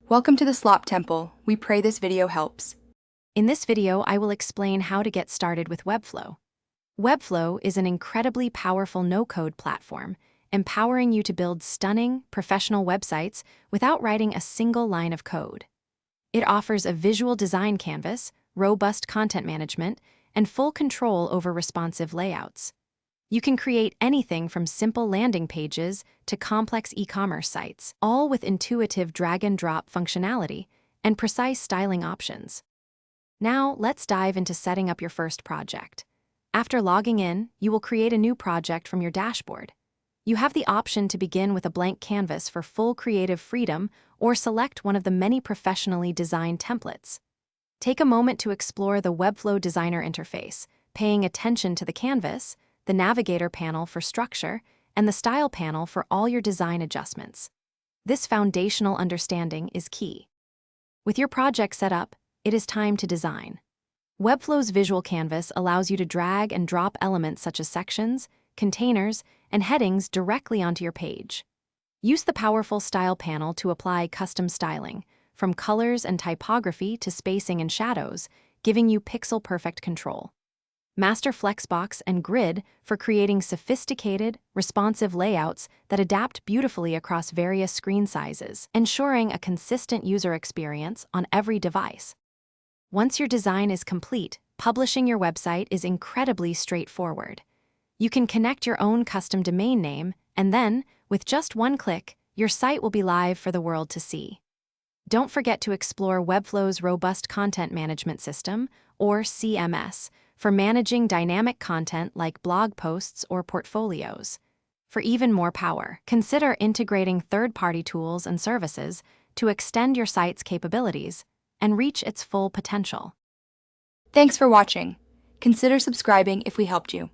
Welcome to the Slop Temple. We pray this video helps. In this video, I will explain how to get started with Webflow. Webflow is an incredibly powerful no-code platform, empowering you to build stunning, professional websites without writing a single line of code. It offers a visual design canvas, robust content management, and full control over responsive layouts. You can create anything from simple landing pages to complex e-commerce sites, all with intuitive drag-and-drop functionality and precise styling options. Now, let's dive into setting up your first project. After logging in, you will create a new project from your dashboard. You have the option to begin with a blank canvas for full creative freedom or select one of the many professionally designed templates. Take a moment to explore the Webflow designer interface, paying attention to the canvas, the navigator panel for structure, and the style panel for all your design adjustments. This foundational understanding is key. With your project set up, it is time to design. Webflow's visual canvas allows you to drag and drop elements such as sections, containers, and headings directly onto your page. Use the powerful Style panel to apply custom styling, from colors and typography to spacing and shadows, giving you pixel-perfect control. Master Flexbox and Grid for creating sophisticated, responsive layouts that adapt beautifully across various screen sizes, ensuring a consistent user experience on every device. Once your design is complete, publishing your website is incredibly straightforward. You can connect your own custom domain name, and then, with just one click, your site will be live for the world to see. Don't forget to explore Webflow's robust content management system, or CMS, for managing dynamic content like blog posts or portfolios. For even more power, consider integrating third-party tools and services to extend your site's capabilities and reach its full potential. Thanks for watching. Consider subscribing if we helped you.